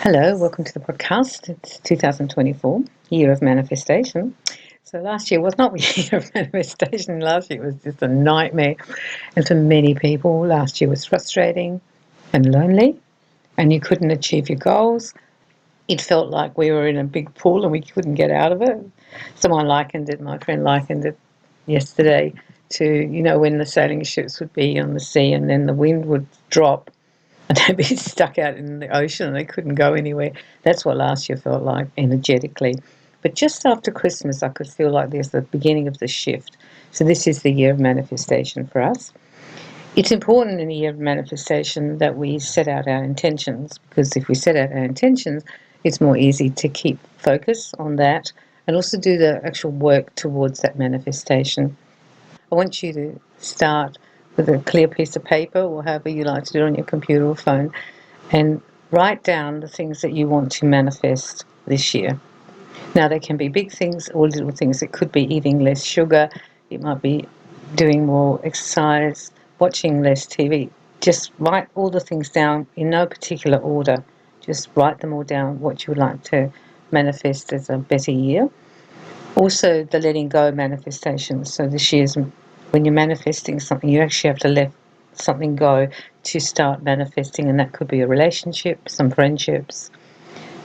Hello, welcome to the podcast. It's 2024, Year of Manifestation. So last year was not the year of manifestation. Last year was just a nightmare. And for many people, last year was frustrating and lonely, and you couldn't achieve your goals. It felt like we were in a big pool and we couldn't get out of it. My friend likened it yesterday to, when the sailing ships would be on the sea and then the wind would drop and they'd be stuck out in the ocean and they couldn't go anywhere. That's what last year felt like energetically. But just after Christmas, I could feel like there's the beginning of the shift. So this is the year of manifestation for us. It's important in the year of manifestation that we set out our intentions, because if we set out our intentions, it's more easy to keep focus on that and also do the actual work towards that manifestation. I want you to start with a clear piece of paper or however you like to do it on your computer or phone and write down the things that you want to manifest this year. Now, they can be big things or little things. It could be eating less sugar. It might be doing more exercise, watching less TV. Just write all the things down in no particular order. Just write them all down, what you would like to manifest as a better year. Also, the letting go manifestations. So this year's, when you're manifesting something, you actually have to let something go to start manifesting, and that could be a relationship, some friendships,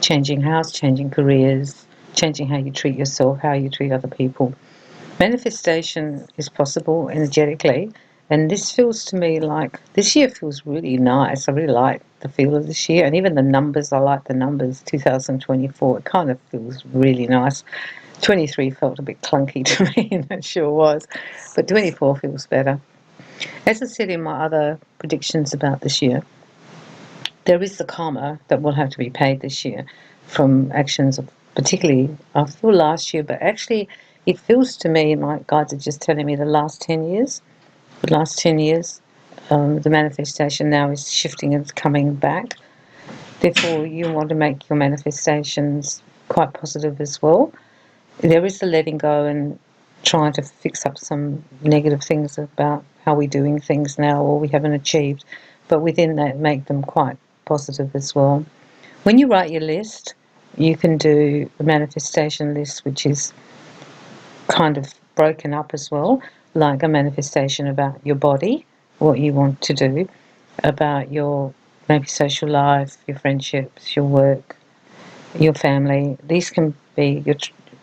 changing house, changing careers, changing how you treat yourself, how you treat other people. Manifestation is possible energetically, and this feels to me like this year feels really nice. I really like the feel of this year, and even the numbers. I like the numbers. 2024, it kind of feels really nice. 23 felt a bit clunky to me, and it sure was, but 24 feels better. As I said in my other predictions about this year, there is the karma that will have to be paid this year from actions of, particularly I feel last year, but actually it feels to me, my guides are just telling me the last 10 years, the manifestation now is shifting and coming back. Therefore, you want to make your manifestations quite positive as well. There is the letting go and trying to fix up some negative things about how we're doing things now or we haven't achieved, but within that, make them quite positive as well. When you write your list, you can do the manifestation list, which is kind of broken up as well, like a manifestation about your body, what you want to do, about your maybe social life, your friendships, your work, your family. These can be your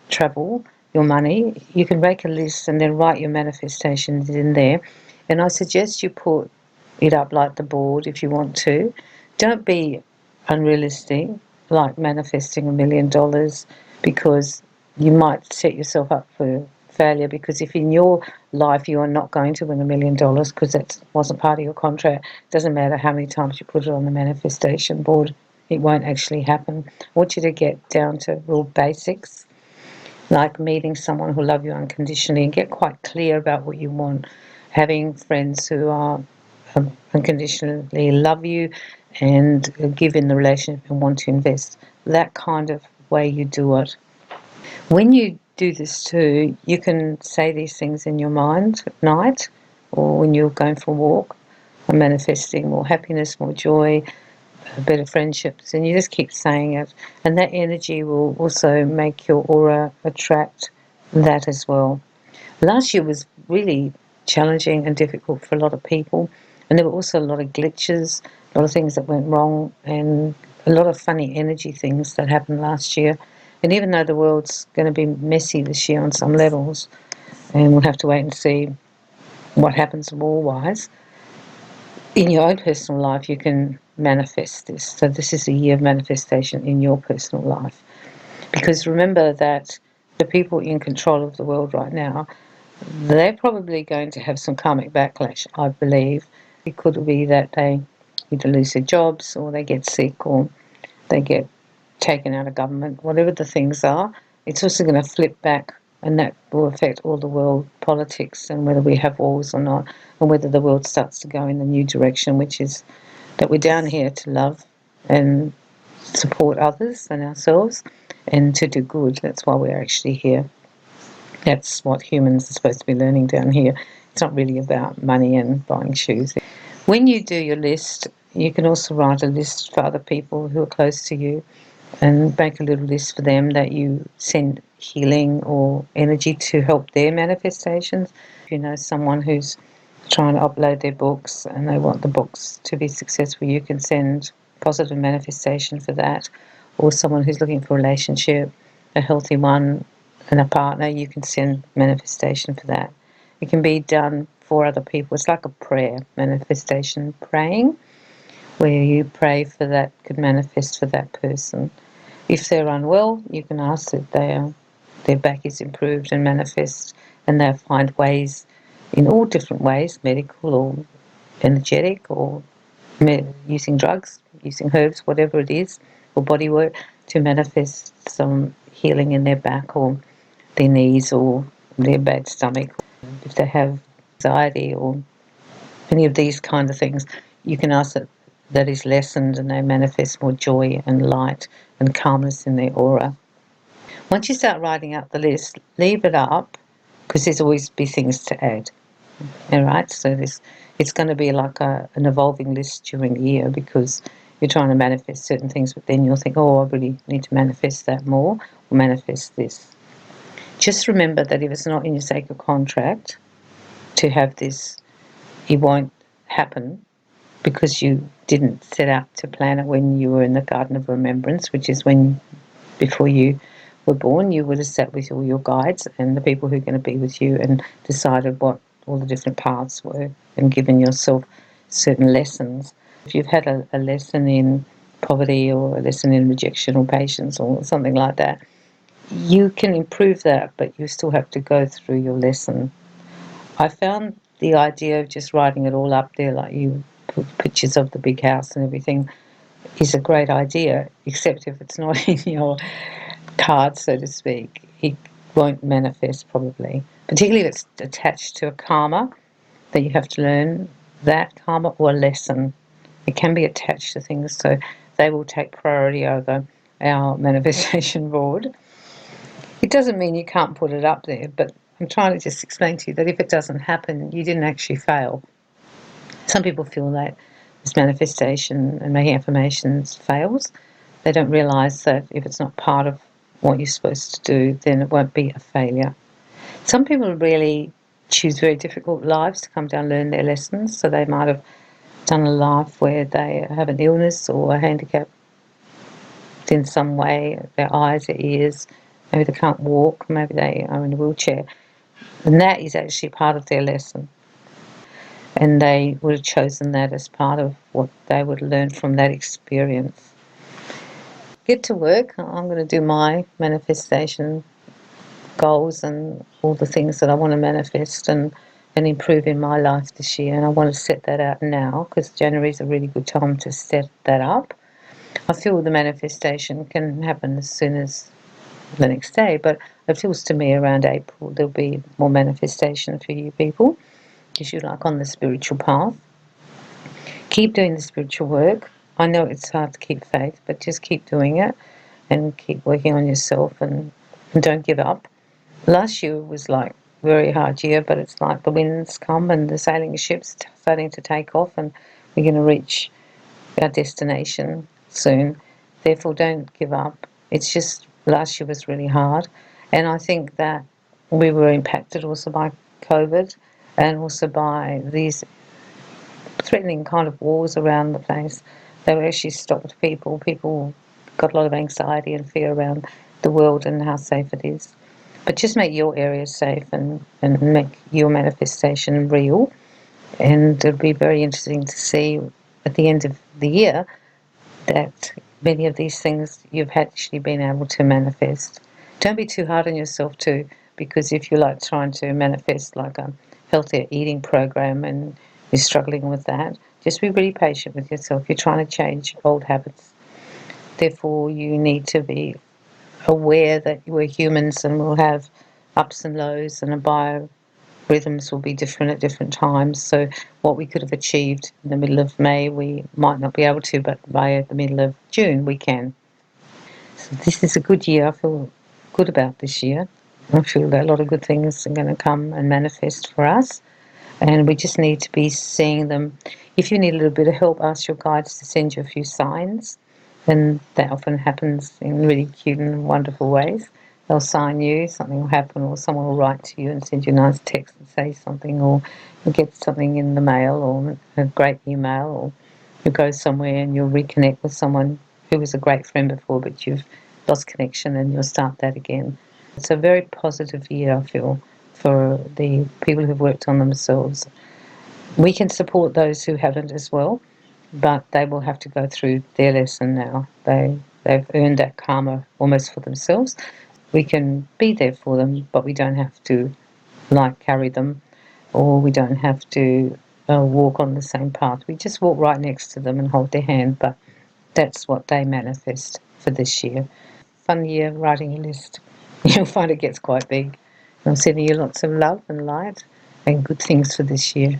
travel, your money. You can make a list and then write your manifestations in there. And I suggest you put it up like the board if you want to. Don't be unrealistic, like manifesting $1 million, because you might set yourself up for failure. Because if in your life you are not going to win $1 million because that wasn't part of your contract, it doesn't matter how many times you put it on the manifestation board, it won't actually happen. I want you to get down to real basics, like meeting someone who love you unconditionally and get quite clear about what you want. Having friends who are unconditionally love you and give in the relationship and want to invest. That kind of way you do it. When you do this too, you can say these things in your mind at night or when you're going for a walk. I'm manifesting more happiness, more joy, better friendships, and you just keep saying it, and that energy will also make your aura attract that as well. Last year was really challenging and difficult for a lot of people, and there were also a lot of glitches, a lot of things that went wrong, and a lot of funny energy things that happened last year. And even though the world's going to be messy this year on some levels, and we'll have to wait and see what happens war-wise, in your own personal life, you can manifest this. So this is a year of manifestation in your personal life. Because remember that the people in control of the world right now, they're probably going to have some karmic backlash, I believe. It could be that they either lose their jobs or they get sick or they get taken out of government. Whatever the things are, it's also going to flip back, and that will affect all the world politics and whether we have wars or not, and whether the world starts to go in a new direction, which is that we're down here to love and support others and ourselves and to do good. That's why we're actually here. That's what humans are supposed to be learning down here. It's not really about money and buying shoes. When you do your list, you can also write a list for other people who are close to you and make a little list for them that you send healing or energy to help their manifestations. If you know someone who's trying to upload their books and they want the books to be successful, you can send positive manifestation for that. Or someone who's looking for a relationship, a healthy one, and a partner, you can send manifestation for that. It can be done for other people. It's like a prayer, manifestation praying, where you pray for that could manifest for that person. If they're unwell, you can ask that their back is improved and manifest, and they'll find ways, in all different ways, medical or energetic or using drugs, using herbs, whatever it is, or body work, to manifest some healing in their back or their knees or their bad stomach. If they have anxiety or any of these kind of things, you can ask that is lessened and they manifest more joy and light and calmness in their aura. Once you start writing out the list, leave it up, because there's always be things to add. All right, so it's going to be like an evolving list during the year, because you're trying to manifest certain things, but then you'll think, oh, I really need to manifest that more, or manifest this. Just remember that if it's not in your sacred contract to have this, it won't happen, because you didn't set out to plan it when you were in the Garden of Remembrance, which is when, before you were born, you would have sat with all your guides and the people who are going to be with you and decided what all the different paths were and given yourself certain lessons. If you've had a lesson in poverty or a lesson in rejection or patience or something like that, you can improve that, but you still have to go through your lesson. I found the idea of just writing it all up there, like you put pictures of the big house and everything, is a great idea, except if it's not in your card, so to speak, it won't manifest probably. Particularly if it's attached to a karma that you have to learn, that karma or a lesson. It can be attached to things, so they will take priority over our manifestation board. It doesn't mean you can't put it up there, but I'm trying to just explain to you that if it doesn't happen, you didn't actually fail. Some people feel that this manifestation and making affirmations fails. They don't realise that if it's not part of what you're supposed to do, then it won't be a failure. Some people really choose very difficult lives to come down and learn their lessons, so they might have done a life where they have an illness or a handicap in some way, their eyes, their ears, maybe they can't walk, maybe they are in a wheelchair, and that is actually part of their lesson. And they would have chosen that as part of what they would learn from that experience. Get to work. I'm going to do my manifestation goals and all the things that I want to manifest and improve in my life this year. And I want to set that out now, because January is a really good time to set that up. I feel the manifestation can happen as soon as the next day, but it feels to me around April there'll be more manifestation for you people, because you're like on the spiritual path. Keep doing the spiritual work. I know it's hard to keep faith, but just keep doing it and keep working on yourself and don't give up. Last year was like a very hard year, but it's like the winds come and the sailing ships starting to take off, and we're going to reach our destination soon. Therefore, don't give up. It's just last year was really hard, and I think that we were impacted also by COVID and also by these threatening kind of wars around the place. They were actually stopped people. People got a lot of anxiety and fear around the world and how safe it is. But just make your area safe and make your manifestation real. And it'll be very interesting to see at the end of the year that many of these things you've actually been able to manifest. Don't be too hard on yourself too, because if you're like trying to manifest like a healthier eating program and you're struggling with that, just be really patient with yourself. You're trying to change old habits. Therefore, you need to be aware that we're humans and we'll have ups and lows, and our biorhythms will be different at different times. So what we could have achieved in the middle of May, we might not be able to, but by the middle of June, we can. So this is a good year. I feel good about this year. I feel that a lot of good things are going to come and manifest for us. and we just need to be seeing them. If you need a little bit of help, ask your guides to send you a few signs, and that often happens in really cute and wonderful ways. They'll sign you, something will happen, or someone will write to you and send you a nice text and say something, or you'll get something in the mail or a great email, or you'll go somewhere and you'll reconnect with someone who was a great friend before, but you've lost connection and you'll start that again. It's a very positive year, I feel, for the people who've worked on themselves. We can support those who haven't as well, but they will have to go through their lesson now. They've earned that karma almost for themselves. We can be there for them, but we don't have to carry them, or we don't have to walk on the same path. We just walk right next to them and hold their hand, but that's what they manifest for this year. Fun year writing a list. You'll find it gets quite big. I'm sending you lots of love and light and good things for this year.